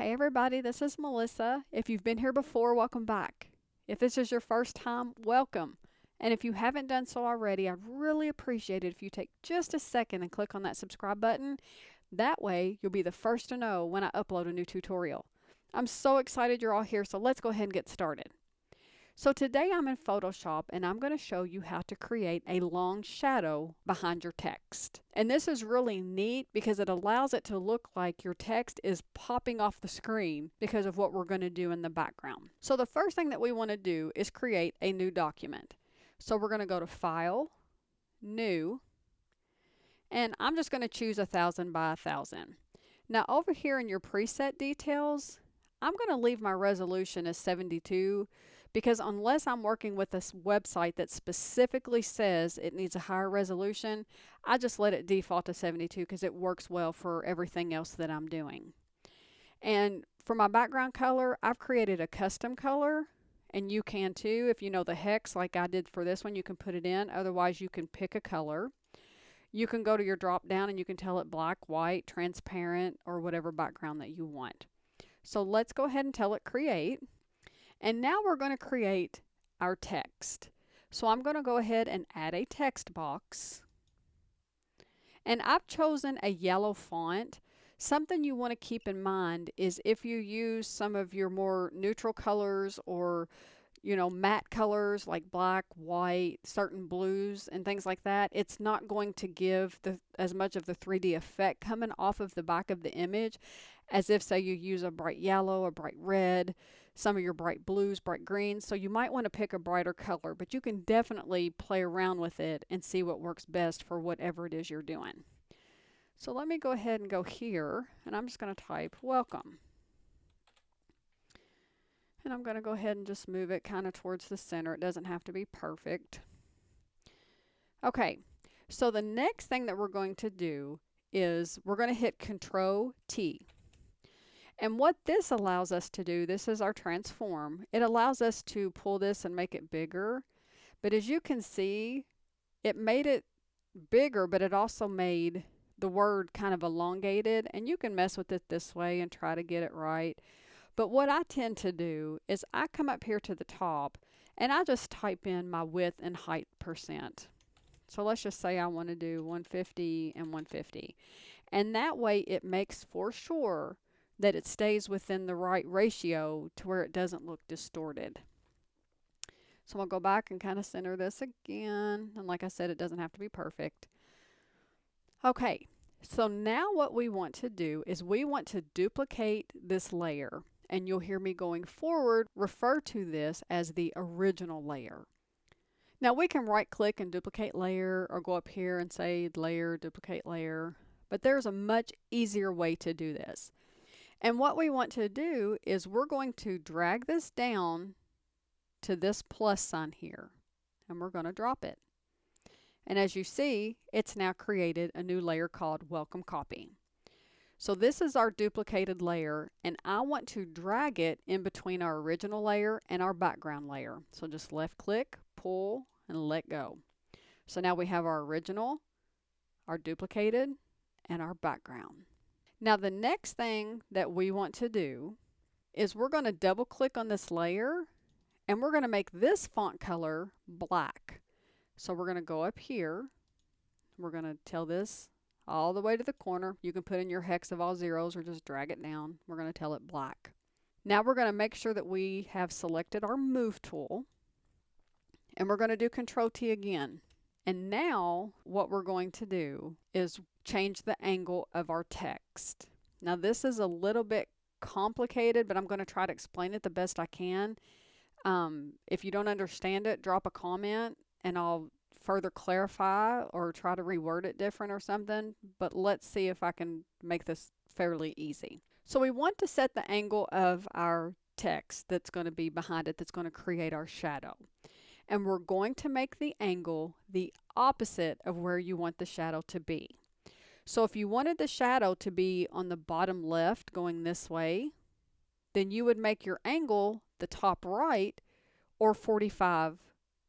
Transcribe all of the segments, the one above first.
Hey everybody, this is Melissa. If you've been here before, welcome back. If this is your first time, welcome. And if you haven't done so already, I'd really appreciate it if you take just a second and click on that subscribe button. That way, you'll be the first to know when I upload a new tutorial. I'm so excited you're all here, so let's go ahead and get started. So today I'm in Photoshop and I'm going to show you how to create a long shadow behind your text. And this is really neat because it allows it to look like your text is popping off the screen because of what we're going to do in the background. So the first thing that we want to do is create a new document. So we're going to go to File, New, and I'm just going to choose 1000 by 1000. Now over here in your preset details, I'm going to leave my resolution as 72 because unless I'm working with this website that specifically says it needs a higher resolution, I just let it default to 72 because it works well for everything else that I'm doing. And for my background color, I've created a custom color, and you can too. If you know the hex like I did for this one, you can put it in. Otherwise, you can pick a color. You can go to your drop down and you can tell it black, white, transparent, or whatever background that you want. So let's go ahead and tell it create. And now we're going to create our text. So I'm going to go ahead and add a text box. And I've chosen a yellow font. Something you want to keep in mind is if you use some of your more neutral colors or matte colors like black, white, certain blues and things like that, it's not going to give as much of the 3D effect coming off of the back of the image as if, say, you use a bright yellow, a bright red, some of your bright blues, bright greens. So you might want to pick a brighter color, but you can definitely play around with it and see what works best for whatever it is you're doing. So let me go ahead and go here, and I'm just going to type welcome. And I'm going to go ahead and just move it kind of towards the center. It doesn't have to be perfect. Okay, so the next thing that we're going to do is we're going to hit Control T. And what this allows us to do, this is our transform. It allows us to pull this and make it bigger. But as you can see, it made it bigger, but it also made the word kind of elongated. And you can mess with it this way and try to get it right. But what I tend to do is I come up here to the top and I just type in my width and height percent. So let's just say I want to do 150 and 150. And that way it makes for sure that it stays within the right ratio to where it doesn't look distorted. So I'll go back and kind of center this again. And like I said, it doesn't have to be perfect. Okay, so now what we want to do is we want to duplicate this layer. And you'll hear me going forward refer to this as the original layer. Now we can right click and duplicate layer or go up here and say layer, duplicate layer, but there's a much easier way to do this. And what we want to do is we're going to drag this down to this plus sign here and we're going to drop it. And as you see, it's now created a new layer called Welcome Copy. So this is our duplicated layer, and I want to drag it in between our original layer and our background layer. So just left click, pull, and let go. So now we have our original, our duplicated, and our background. Now the next thing that we want to do is we're going to double click on this layer, and we're going to make this font color black. So we're going to go up here. We're going to tell this all the way to the corner. You can put in your hex of all zeros or just drag it down. We're going to tell it black. Now we're going to make sure that we have selected our move tool, and we're going to do Control T again. And now what we're going to do is change the angle of our text. Now this is a little bit complicated, but I'm going to try to explain it the best I can. If you don't understand it, drop a comment and I'll further clarify or try to reword it different or something, but let's see if I can make this fairly easy. So we want to set the angle of our text that's going to be behind it, that's going to create our shadow. And we're going to make the angle the opposite of where you want the shadow to be. So if you wanted the shadow to be on the bottom left going this way, then you would make your angle the top right or 45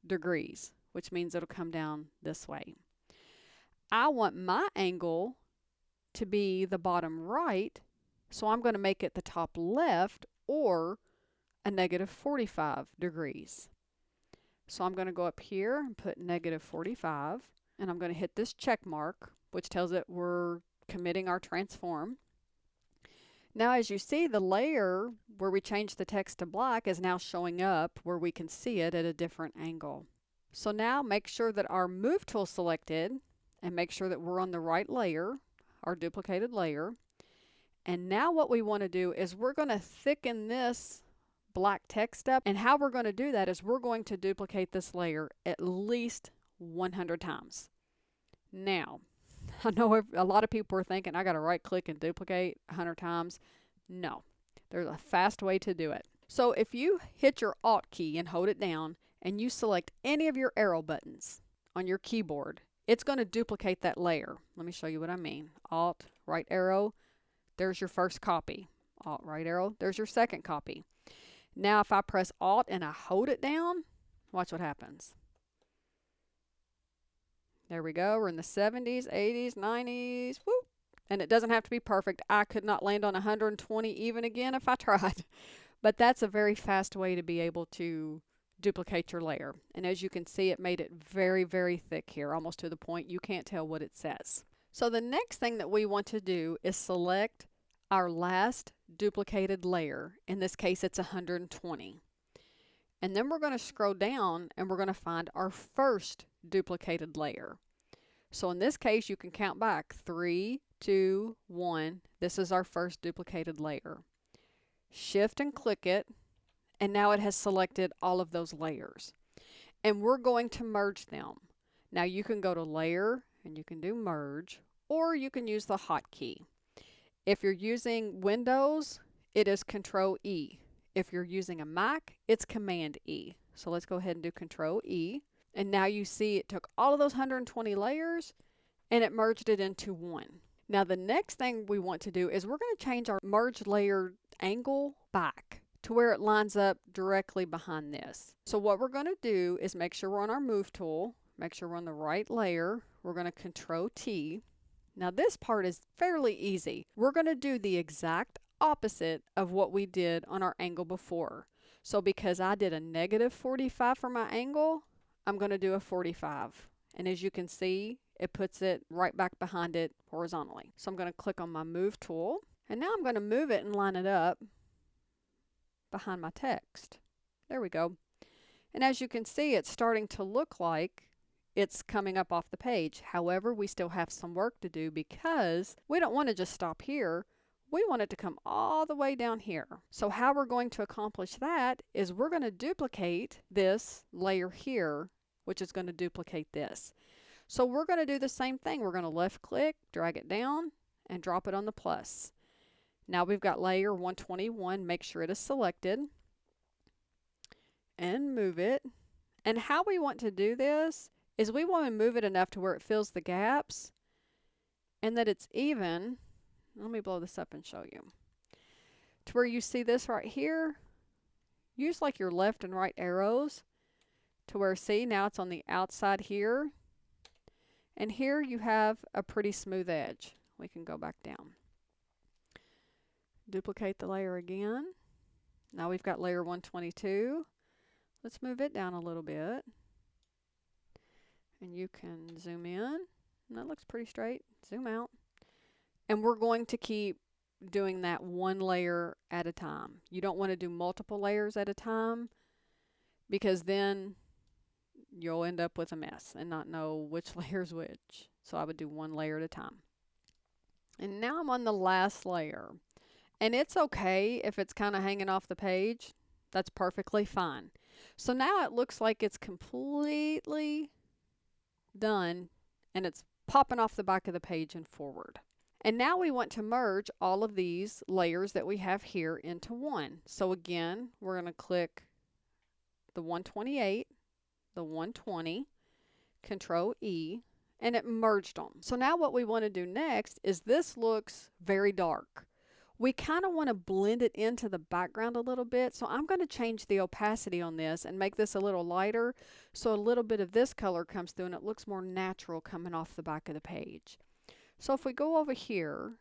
degrees, which means it'll come down this way. I want my angle to be the bottom right, So I'm going to make it the top left or a negative 45 degrees. So I'm going to go up here and put negative 45, and I'm going to hit this check mark, which tells it we're committing our transform. Now as you see, the layer where we changed the text to black is now showing up where we can see it at a different angle. So now make sure that our move tool selected and make sure that we're on the right layer, our duplicated layer. And now what we want to do is we're going to thicken this black text up, and how we're going to do that is we're going to duplicate this layer at least 100 times. Now, I know a lot of people are thinking, I got to right click and duplicate 100 times. No, there's a fast way to do it. So if you hit your Alt key and hold it down and you select any of your arrow buttons on your keyboard, it's going to duplicate that layer. Let me show you what I mean. Alt, right arrow, there's your first copy. Alt, right arrow, there's your second copy. Now if I press Alt and I hold it down, watch what happens. There we go. We're in the 70s, 80s, 90s. Whoop. And it doesn't have to be perfect. I could not land on 120 even again if I tried. But that's a very fast way to be able to duplicate your layer. And as you can see, it made it very, very thick here, almost to the point you can't tell what it says. So the next thing that we want to do is select our last duplicated layer. In this case, it's 120. And then we're going to scroll down and we're going to find our first duplicated layer. So in this case, you can count back 3, 2, 1. This is our first duplicated layer. Shift and click it, and now it has selected all of those layers. And we're going to merge them. Now you can go to Layer and you can do Merge, or you can use the hotkey. If you're using Windows, it is Control E. If you're using a Mac, it's Command E. So let's go ahead and do Control E. And now you see it took all of those 120 layers and it merged it into one. Now the next thing we want to do is we're going to change our merge layer angle back to where it lines up directly behind this. So what we're going to do is make sure we're on our move tool, make sure we're on the right layer. We're going to Control T. Now this part is fairly easy. We're going to do the exact opposite of what we did on our angle before. So because I did a negative 45 for my angle, I'm going to do a 45. And as you can see, it puts it right back behind it horizontally. So I'm going to click on my move tool, and now I'm going to move it and line it up behind my text. There we go. And as you can see, it's starting to look like it's coming up off the page. However, we still have some work to do because we don't want to just stop here. We want it to come all the way down here. So how we're going to accomplish that is we're going to duplicate this layer here, which is going to duplicate this. So we're going to do the same thing. We're going to left click, drag it down, and drop it on the plus. Now we've got layer 121. Make sure it is selected. And move it. And how we want to do this is we want to move it enough to where it fills the gaps and that it's even. Let me blow this up and show you. To where you see this right here, use like your left and right arrows to where, see, now it's on the outside here. And here you have a pretty smooth edge. We can go back down. Duplicate the layer again. Now we've got layer 122. Let's move it down a little bit. And you can zoom in. And that looks pretty straight. Zoom out. And we're going to keep doing that one layer at a time. You don't want to do multiple layers at a time because then you'll end up with a mess and not know which layer is which. So I would do one layer at a time. And now I'm on the last layer. And it's okay if it's kind of hanging off the page. That's perfectly fine. So now it looks like it's completely done and it's popping off the back of the page and forward. And now we want to merge all of these layers that we have here into one. So again, we're going to click the 128, the 120, Control E, and it merged them. So now what we want to do next is this looks very dark. We kind of want to blend it into the background a little bit. So I'm going to change the opacity on this and make this a little lighter so a little bit of this color comes through and it looks more natural coming off the back of the page. So if we go over here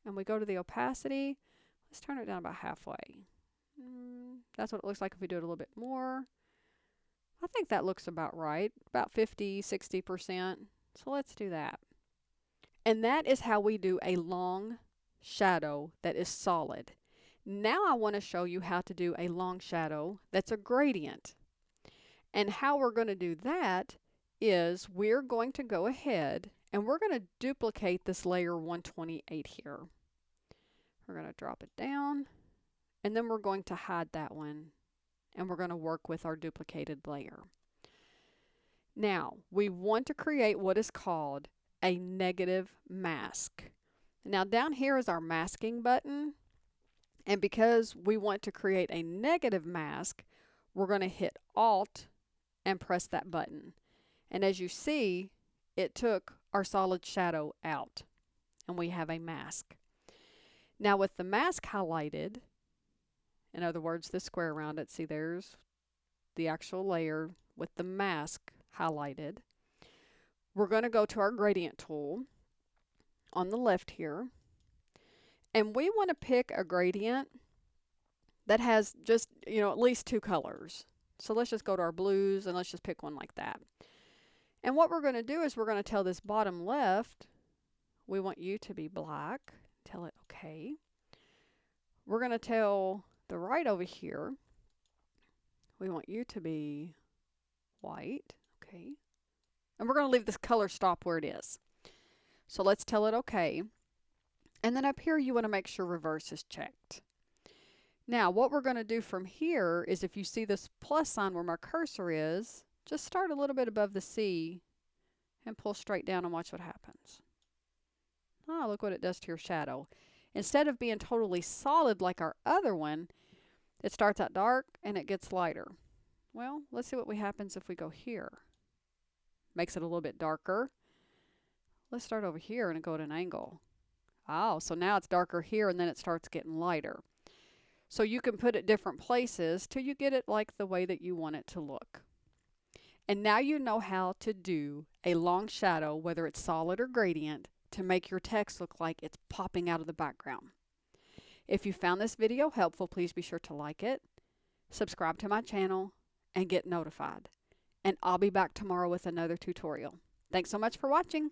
and we go to the opacity. Let's turn it down about halfway. That's what it looks like if we do it a little bit more. I think that looks about right, about 50, 60%. So let's do that. And that is how we do a long shadow that is solid. Now I want to show you how to do a long shadow that's a gradient. And how we're going to do that is we're going to go ahead and we're going to duplicate this layer 128 here. We're going to drop it down, and then we're going to hide that one, and we're going to work with our duplicated layer. Now, we want to create what is called a negative mask. Now, down here is our masking button, and because we want to create a negative mask, we're going to hit Alt and press that button. And as you see, it took our solid shadow out, and we have a mask. Now with the mask highlighted, in other words, the square around it, see there's the actual layer with the mask highlighted. We're going to go to our gradient tool on the left here, and we want to pick a gradient that has just, at least two colors. So let's just go to our blues and let's just pick one like that. And what we're going to do is we're going to tell this bottom left, we want you to be black. Tell it okay. We're going to tell the right over here, we want you to be white. Okay. And we're going to leave this color stop where it is. So let's tell it okay. And then up here you want to make sure reverse is checked. Now what we're going to do from here is, if you see this plus sign where my cursor is, just start a little bit above the C and pull straight down and watch what happens. Oh, look what it does to your shadow. Instead of being totally solid like our other one, it starts out dark and it gets lighter. Well, let's see what happens if we go here. Makes it a little bit darker. Let's start over here and go at an angle. Oh, so now it's darker here and then it starts getting lighter. So you can put it different places till you get it like the way that you want it to look. And now you know how to do a long shadow, whether it's solid or gradient, to make your text look like it's popping out of the background. If you found this video helpful, please be sure to like it, subscribe to my channel, and get notified. And I'll be back tomorrow with another tutorial. Thanks so much for watching.